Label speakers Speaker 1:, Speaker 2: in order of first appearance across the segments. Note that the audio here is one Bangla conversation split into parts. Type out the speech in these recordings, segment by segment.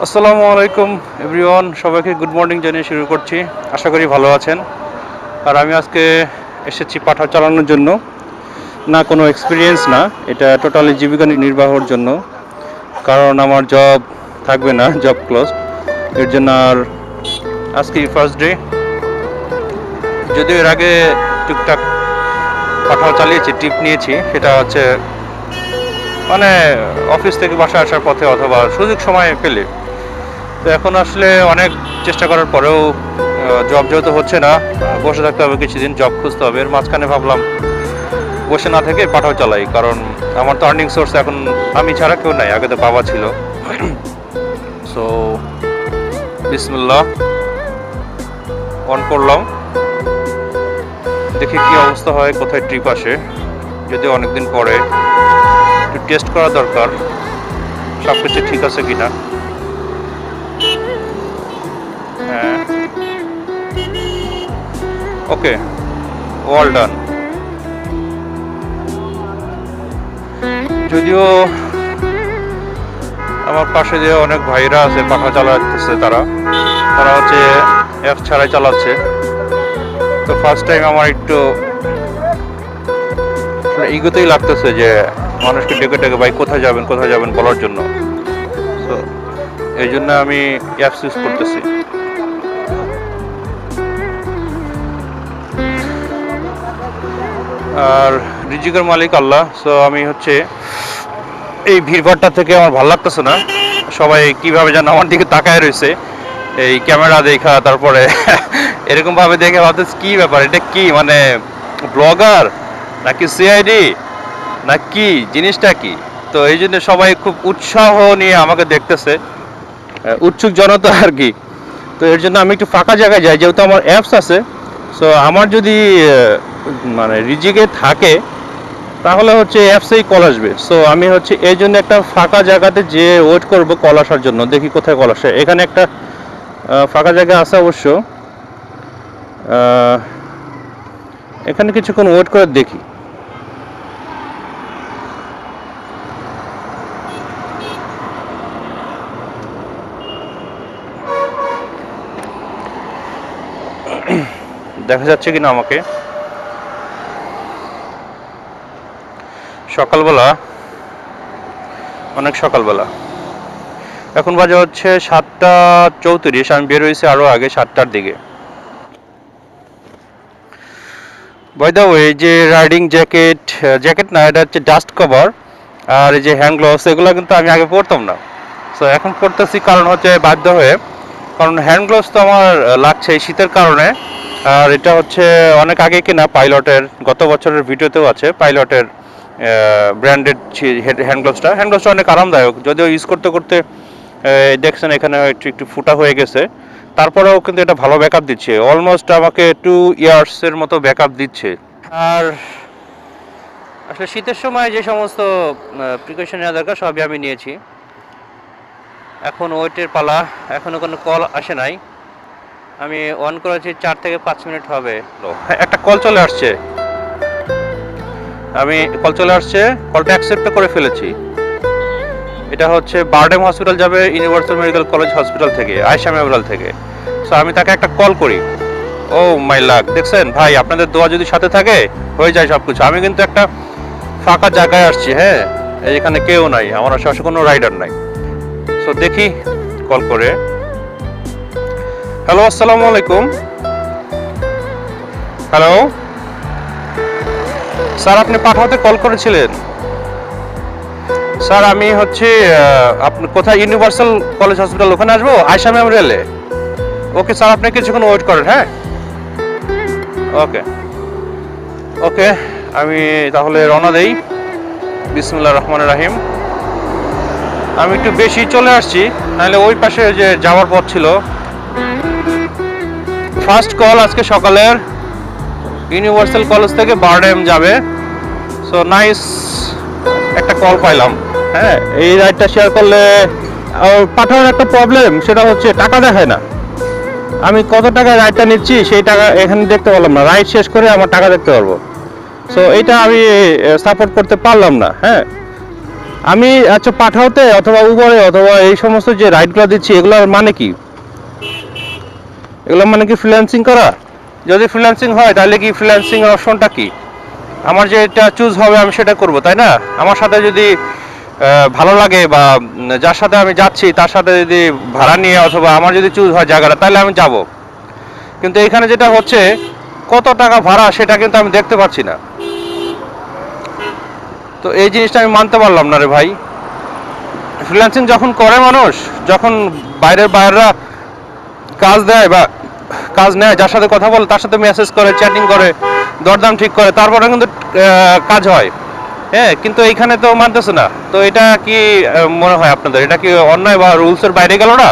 Speaker 1: আসসালামু আলাইকুম এভরিওয়ান, সবাইকে গুড মর্নিং জানিয়ে শুরু করছি। আশা করি ভালো আছেন। আর আমি আজকে এসেছি পাঠা চালানোর জন্য, না কোনো এক্সপিরিয়েন্স না, এটা টোটালি জীবিকা নির্বাহের জন্য। কারণ আমার জব থাকবে না, জব ক্লোজ। এর জন্য আর আজকে ফার্স্ট ডে। যদিও এর আগে টুকটাক পাঠাও চালিয়েছি, ট্রিপ নিয়েছি, সেটা হচ্ছে মানে অফিস থেকে বাসা আসার পথে অথবা সুযোগ সময় পেলে। তো এখন আসলে অনেক চেষ্টা করার পরেও জব যেহেতু হচ্ছে না, বসে থাকতে হবে কিছুদিন, জব খুঁজতে হবে। এর মাঝখানে ভাবলাম বসে না থেকে পাঠাও চালাই, কারণ আমার তো আর্নিং সোর্স এখন আমি ছাড়া কেউ নাই, আগে তো বাবা ছিল। সো বিসমিল্লাহ অন করলাম, দেখি কি অবস্থা হয়, কোথায় ট্রিপ আসে। যদি অনেকদিন পরে একটু টেস্ট করা দরকার সব কিছু ঠিক আছে কিনা। হ্যাঁ, ওকে, অল ডান। যদিও আমার পাশে যে অনেক ভাইরা আছে পাখা চালাতেছে, তারা হচ্ছে অ্যাপ ছাড়াই চালাচ্ছে। তো ফার্স্ট টাইম আমার একটু ইগোতেই লাগতেছে যে মানুষকে ডেকে ডেকে ভাই কোথায় যাবেন বলার জন্য। তো এই জন্য আমি অ্যাপস ইউজ করতেছি। আর রিজিকের মালিক আল্লাহ। সো আমি হচ্ছে এই ভিড়ভাড়টা থেকে আমার ভালো লাগতেছে না। সবাই কিভাবে যেন আমার দিকে তাকায় রয়েছে, এই ক্যামেরা দেখা, তারপরে এরকম ভাবে দেখে ভাবতেছে কি ব্যাপার, এটা কি মানে ব্লগার নাকি সিআইডি না কি জিনিসটা কি। তো এই জন্য সবাই খুব উৎসাহ নিয়ে আমাকে দেখতেছে, উৎসুক জনতা আর কি। তো এর জন্য আমি একটু ফাঁকা জায়গায় যাই, যেহেতু আমার অ্যাপস আছে। সো আমার যদি মানে রিজিকে থাকে তাহলে হচ্ছে অ্যাপসেই কল আসবে। সো আমি হচ্ছে এই জন্য একটা ফাঁকা জায়গাতে যে ওয়েট করব কল আসার জন্য, দেখি কোথায় কল আসে। এখানে একটা ফাঁকা জায়গা আছে অবশ্য, এখানে কিছুক্ষণ ওয়েট করে দেখি। দেখা যাচ্ছে কিনা আমাকে। সকালবেলা, অনেক সকালবেলা, এখন বাজে হচ্ছে 7টা 34। আমি বের হয়েছি আরও আগে 7টার দিকে। বাই দ্য ওয়ে, যে রাইডিং জ্যাকেট না, এটা হচ্ছে ডাস্ট কভার, আর এই যে হ্যান্ড গ্লোভস, এগুলো কিন্তু আমি আগে পরতাম না। সো এখন পরতেছি, কারণ হচ্ছে বাধ্য হয়ে, কারণ হ্যান্ড গ্লোভস তো আমার লাগছে এই শীতের কারণে। আর এটা হচ্ছে অনেক আগে কিনা পাইলটের, গত বছরের ভিডিওতেও আছে পাইলটের ব্র্যান্ডেড হ্যান্ড গ্লোভসটা অনেক আরামদায়ক। যদিও ইউজ করতে করতে দেখছেন এখানে একটু একটু ফুটা হয়ে গেছে, তারপরেও কিন্তু এটা ভালো ব্যাকআপ দিচ্ছে। অলমোস্ট আমাকে 2 ইয়ার্সের মতো ব্যাকআপ দিচ্ছে। আর আসলে শীতের সময় যে সমস্ত প্রিকশন নেওয়া দরকার সবই আমি নিয়েছি। এখন ওয়েটের পালা, এখনও কোনো কল আসে নাই। আমি অন করেছি 4 থেকে 5 মিনিট হবে। একটা কল চলে আসছে, কলটা অ্যাকসেপ্ট করে ফেলেছি। এটা হচ্ছে বারডেম হসপিটাল যাবে, ইউনিভার্সাল মেডিকেল কলেজ হসপিটাল থেকে, আয়শা মেমোরিয়াল থেকে। সো আমি তাকে একটা কল করি। ও মাই লাক, দেখছেন ভাই, আপনাদের দোয়া যদি সাথে থাকে হয়ে যায় সব কিছু। আমি কিন্তু একটা ফাঁকা জায়গায় আসছি, হ্যাঁ, এখানে কেউ নাই, আমার আশেপাশে কোনো রাইডার নাই। সো দেখি কল করে। হ্যালো, আসসালামু আলাইকুম। হ্যালো স্যার, আপনি পাঠাতে কল করেছিলেন? স্যার আমি হচ্ছে আপনি কোথায়, ইউনিভার্সাল কলেজ হসপিটাল, ওখানে আসবো, আয়শা মেমোরিয়ালে। ওকে স্যার, আপনি কিছুক্ষণ ওয়েট করেন। হ্যাঁ, ওকে ওকে, আমি তাহলে রওনা দেই। বিসমিল্লাহির রহমানির রহিম। আমি একটু বেশি চলে আসছি, নাহলে ওই পাশে যে যাওয়ার পথ ছিল। ফার্স্ট কল আজকে সকালের, ইউনিভার্সাল কলেজ থেকে বারডেম যাবে। সো নাইস, একটা কল পাইলাম। হ্যাঁ, এই রাইডটা শেয়ার করলে পাঠানোর একটা প্রবলেম, সেটা হচ্ছে টাকা দেখায় না। আমি কত টাকায় রাইডটা নিচ্ছি সেই টাকা এখানে দেখতে পারলাম না, রাইড শেষ করে আমার টাকা দেখতে পারবো। সো এইটা আমি সাপোর্ট করতে পারলাম না। হ্যাঁ, আমি আচ্ছা পাঠাওতে অথবা উবরে অথবা এই সমস্ত যে রাইডগুলো দিচ্ছি এগুলোর মানে কি? এগুলো মানে কি ফ্রিল্যান্সিং করা? যদি ফ্রিল্যান্সিং হয় তাহলে কি ফ্রিল্যান্সিং এর অপশনটা কি? আমার যে এটা চুজ হবে আমি সেটা করব, তাই না? আমার সাথে যদি ভালো লাগে বা যার সাথে আমি যাচ্ছি তার সাথে যদি ভাড়া নিয়ে অথবা আমার যদি চুজ হয় জায়গাটা তাহলে আমি যাব। কিন্তু এখানে যেটা হচ্ছে কত টাকা ভাড়া সেটা কিন্তু আমি দেখতে পাচ্ছি না। তো এই জিনিসটা আমি মানতে পারলাম না রে ভাই। ফ্রিল্যান্সিং যখন করে মানুষ, যখন বাইরেরা কাজ দেয় বা কাজ নেয়, যার সাথে কথা বলে তার সাথে মেসেজ করে, চ্যাটিং করে, দরদাম ঠিক করে, তারপরে কিন্তু কাজ হয়। হ্যাঁ, কিন্তু এইখানে তো মানতেছে না। তো এটা কি মনে হয় আপনাদের, এটা কি অন্যায় বা রুলসের বাইরে গেল না?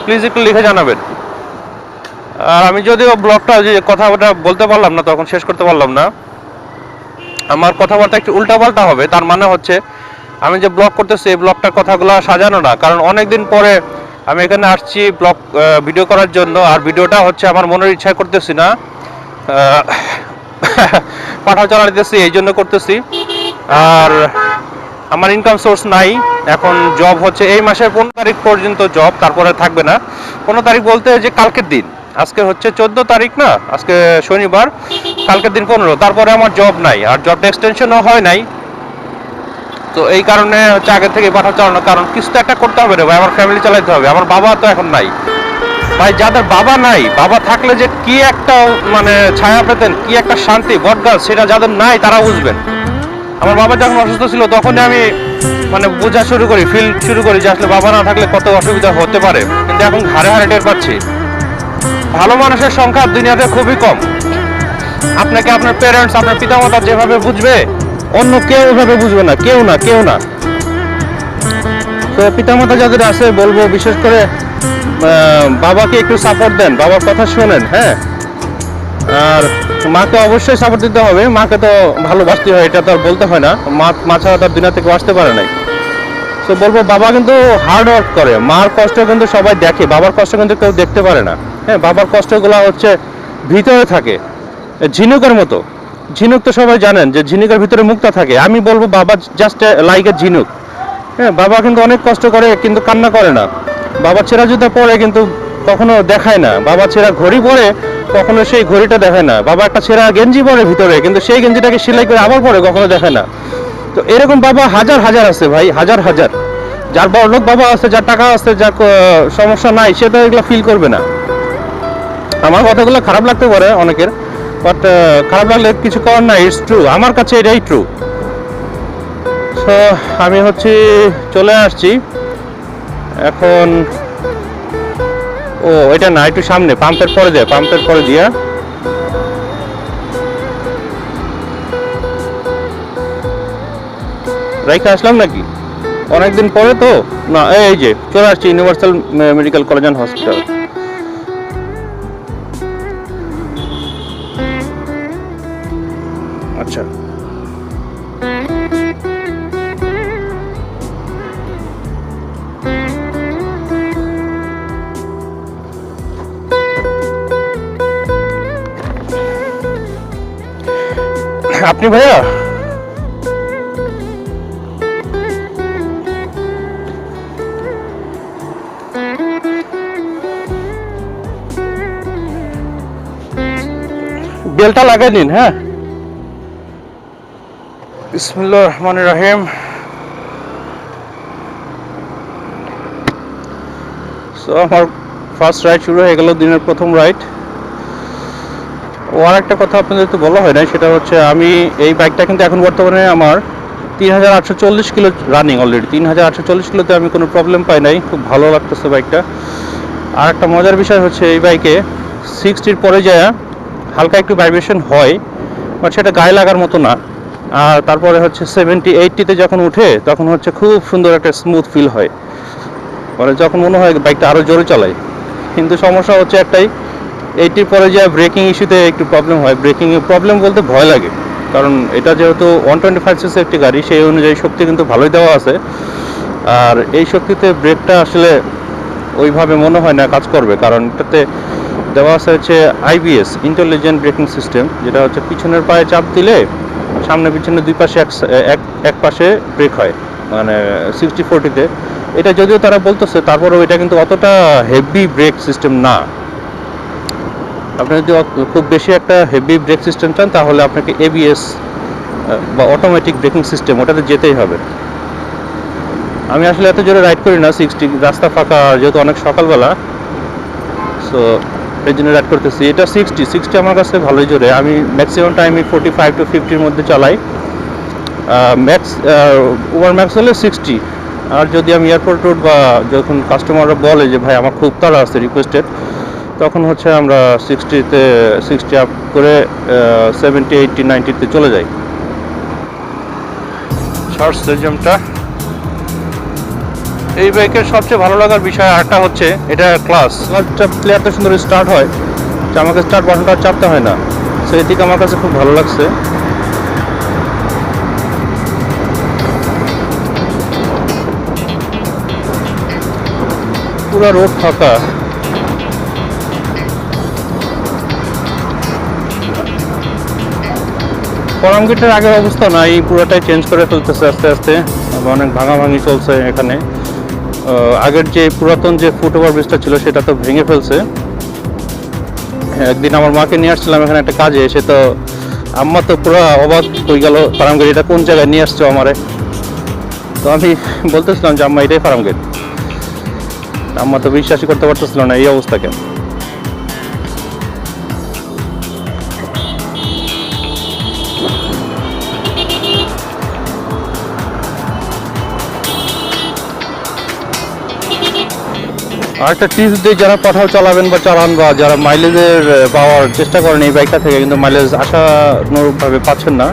Speaker 1: প্লিজ একটু লিখে জানাবেন। আর আমি যদিও ব্লগটা যে কথাটা বলতে পারলাম না, তখন শেষ করতে পারলাম না, আমার কথাবার্তা একটু উল্টাপাল্টা হবে। তার মানে হচ্ছে আমি যে ব্লগ করতেছি এই ব্লগটার কথাগুলো সাজানো না, কারণ অনেক দিন পরে আমি এখানে আসছি ব্লগ ভিডিও করার জন্য। আর ভিডিওটা হচ্ছে আমার মনের ইচ্ছায় করতেছি না, পাঠাও চালাতেছি এই জন্য করতেছি। আর আমার ইনকাম সোর্স নাই এখন। জব হচ্ছে এই মাসের 15 তারিখ পর্যন্ত জব, তারপরে থাকবে না। 15 তারিখ বলতে যে কালকের দিন, আজকে হচ্ছে 14 তারিখ না, আজকে শনিবার, কালকের দিন 15, তারপরে আমার জব নাই। আর জবটা এক্সটেনশনও হয় নাই। তো এই কারণে হচ্ছে আগে থেকে পাঠাও চালানো, কারণ কিছু তো একটা করতে হবে রে ভাই, আমার ফ্যামিলি চালাতে হবে। আমার বাবা তো এখন নাই ভাই। যাদের বাবা নাই, বাবা থাকলে যে কি একটা মানে ছায়া পেতেন, কি একটা শান্তি বটগাছ, সেটা যাদের নাই তারা বুঝবেন। আমার বাবা যখন অসুস্থ ছিল তখনই আমি মানে বোঝা শুরু করি, ফিল শুরু করি যে আসলে বাবা না থাকলে কত অসুবিধা হতে পারে। কিন্তু এখন হারে হারে টের পাচ্ছি ভালো মানুষের সংখ্যা দুনিয়াতে খুবই কম। আপনাকে আপনার প্যারেন্টস, আপনার পিতামাতা যেভাবে বুঝবে অন্য কেউ ওইভাবে বুঝবে না, কেউ না, কেউ না। তো পিতামাতা যাদের আছে বলবো বিশেষ করে বাবাকে একটু সাপোর্ট দেন, বাবার কথা শোনেন। হ্যাঁ, আর মাকে অবশ্যই সাপোর্ট দিতে হবে। মাকে তো ভালোবাসতে হয়, এটা তো আর বলতে হয় না। মা ছাড়া তার দুনিয়া থেকে আসতে পারে নাই। তো বলবো বাবা কিন্তু হার্ড ওয়ার্ক করে, মার কষ্ট কিন্তু সবাই দেখে, বাবার কষ্ট কিন্তু কেউ দেখতে পারে না। হ্যাঁ, বাবার কষ্টগুলো হচ্ছে ভিতরে থাকে ঝিনুকের মতো। ঝিনুক তো সবাই জানেন যে ঝিনুকের ভিতরে মুক্তা থাকে। আমি বলবো বাবা জাস্ট লাইক এ ঝিনুক। হ্যাঁ, বাবা কিন্তু অনেক কষ্ট করে কিন্তু কান্না করে না। বাবা ছেঁড়া জুতা পরে কিন্তু কখনো দেখায় না। বাবা ছেঁড়া ঘড়ি পরে কখনো সেই ঘড়িটা দেখায় না। বাবা একটা ছেঁড়া গেঞ্জি পরে ভিতরে, কিন্তু সেই গেঞ্জিটাকে সেলাই করে আবার পরে কখনো দেখায় না। তো এরকম বাবা হাজার হাজার আছে ভাই, হাজার হাজার। যার বড় লোক বাবা আছে, যার টাকা আছে, যার সমস্যা নাই, সে তো এগুলো ফিল করবে না। আমার কথাগুলো খারাপ লাগতে পারে অনেকের, বাট খারাপ লাগলে কিছু করার নাই, ইটস ট্রু। আমার কাছে এটাই ট্রু। সো আমি হচ্ছে চলে আসছি এখন। ও এটা না, একটু সামনে পাম্পের পরে দিয়ে, পাম্পের পরে দিয়া রাইখে আসলাম নাকি অনেকদিন পরে। তো না, এই যে চলে আসছি universal medical college and hospital. আচ্ছা, আপনি ভাইয়া বেলটা লাগাই নিন। হ্যাঁ, বিসমিল্লাহির রহমানির রহিম। সো আমার ফার্স্ট রাইড শুরু হয়ে গেল, দিনের প্রথম রাইড। ও আর একটা কথা আপনাদের তো বলা হয় না, সেটা হচ্ছে আমি এই বাইকটা কিন্তু এখন বর্তমানে আমার 3840 কিলো রানিং অলরেডি। 3840 কিলোতে আমি কোনো প্রবলেম পাই নাই, খুব ভালো লাগতেছে বাইকটা। আর একটা মজার বিষয় হচ্ছে এই বাইকে 60-র পরে যায় হালকা একটু ভাইব্রেশন হয়, বাট সেটা গায়ে লাগার মতো না। আর তারপরে হচ্ছে 70-80তে যখন উঠে তখন হচ্ছে খুব সুন্দর একটা স্মুথ ফিল হয়, মানে যখন মনে হয় বাইকটা আরও জোরে চালায়। কিন্তু সমস্যা হচ্ছে একটাই, 80-র পরে যায় ব্রেকিং ইস্যুতে একটু প্রবলেম হয়। ব্রেকিং প্রবলেম বলতে ভয় লাগে, কারণ এটা যেহেতু 125 সিসি একটি গাড়ি, সেই অনুযায়ী শক্তি কিন্তু ভালোই দেওয়া আছে। আর এই শক্তিতে ব্রেকটা আসলে ওইভাবে মনে হয় না কাজ করবে, কারণ এটাতে দেওয়া আছে হচ্ছে আইবিএস, ইন্টেলিজেন্ট ব্রেকিং সিস্টেম, যেটা হচ্ছে পিছনের পায়ে চাপ দিলে সামনে পিছনে দুই পাশে এক পাশে ব্রেক হয়, মানে 60-40-তে। এটা যদিও তারা বলতেছে, তারপরেও এটা কিন্তু অতটা হেভি ব্রেক সিস্টেম না। আপনি যদি খুব বেশি একটা হেভি ব্রেক সিস্টেম চান, তাহলে আপনাকে এবিএস বা অটোমেটিক ব্রেকিং সিস্টেম, ওটাতে যেতেই হবে। আমি আসলে এত জোরে রাইড করি না, 60, রাস্তা ফাঁকা যেহেতু অনেক সকালবেলা, সো এই জন্য রাইড করতেছি। এটা 60 আমার কাছে ভালোই জোরে। আমি ম্যাক্সিমাম টাইমই 45-50-র মধ্যে চালাই। ম্যাক্স ওভার ম্যাক্স হলে 60। আর যদি আমি এয়ারপোর্ট রোড বা যখন কাস্টমাররা বলে যে ভাই আমার খুব তাড়া আছে, রিকোয়েস্টেড, তখন হচ্ছে আমরা 60 আপ করে 70-80-90-তে চলে যাই। শর্ট স্টেডিয়ামটা এই বাইকের সবচেয়ে ভালো লাগার বিষয় আরেকটা হচ্ছে এটা ক্লাচটা প্লেয়ারটা সুন্দর স্টার্ট হয়, যে আমাকে স্টার্ট বাটনটা চাপতে হয় না। সো এদিকে আমার কাছে খুব ভালো লাগছে। পুরো রোড ফাঁকা। করমগেটের আগের অবস্থা না, এই পুরোটাই চেঞ্জ করে ফেলতেছে আস্তে আস্তে। অনেক ভাঙাভাঙি চলছে এখানে। আগের যে পুরাতন যে ফুট ওভার ব্রিজটা ছিল সেটা তো ভেঙে ফেলছে। একদিন আমার মাকে নিয়ে আসছিলাম এখানে একটা কাজে, এসে তো আম্মা তো পুরো অবাক হয়ে গেল, ফার্মগেট এটা কোন জায়গায় নিয়ে আসছো আমারে। তো আমি বলতেছিলাম যে আম্মা এটাই ফার্মগেট। আম্মা তো বিশ্বাসই করতে পারতেছিল না এই অবস্থাকে। আরেকটা টিপস দিই, যারা পাঠাও চালাবেন বা চালান, বা যারা মাইলেজের পাওয়ার চেষ্টা করেন এই বাইকটা থেকে কিন্তু মাইলেজ আশানুরূপভাবে পাচ্ছেন না,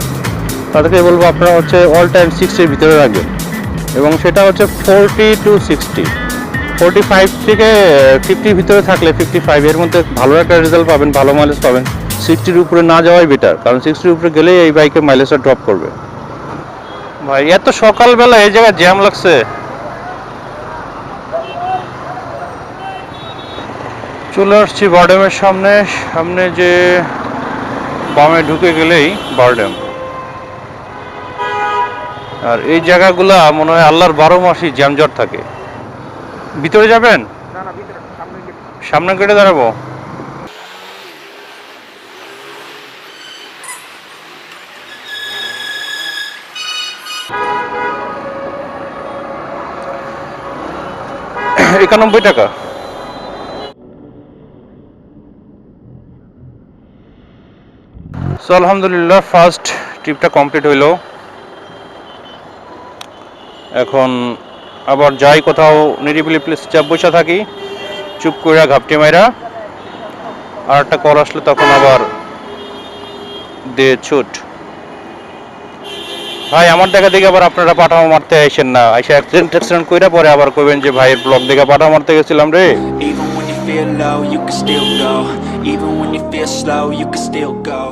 Speaker 1: তাদেরকে বলবো আপনারা হচ্ছে অল টাইম 60-এর ভিতরে রাখবেন। এবং সেটা হচ্ছে 40-60, 45 থেকে 50-র ভিতরে থাকলে 55 এর মধ্যে ভালো একটা রেজাল্ট পাবেন, ভালো মাইলেজ পাবেন। 60-র উপরে না যাওয়াই বেটার, কারণ 60-র উপরে গেলেই এই বাইকের মাইলেজটা ড্রপ করবে। ভাই এত সকালবেলা এই জায়গায় জ্যাম লাগছে। চলে আসছি বারডেমের সামনে। সামনে যে বামে ঢুকে গেলেই বারডেম। আর এই জায়গাগুলা মনে হয় আল্লাহর 12 মাসই জ্যামজট থাকে। ভিতরে যাবেন? সামনে গেটে দাঁড়াবো। টাকা। সো আলহামদুলিল্লাহ ফার্স্ট ট্রিপটা কমপ্লিট হইল। এখন আবার যাই কোথাও নিরিবিলি প্লেসে চাপ বসে থাকি, চুপ কইরা ঘাপটি মাইরা। আর একটা কল আসলে তখন আবার দে ছুট। ভাই আমার দেখা দেখে আবার আপনারা পাঠাও মারতে আইসেন না, আইসা অ্যাক্সিডেন্ট কইরা পরে আবার কইবেন যে ভাইয়ের ব্লগ দেখে পাঠাও মারতে গেছিলাম রে।
Speaker 2: Even when you feel low, you can still go. Even when you feel slow, you can still go.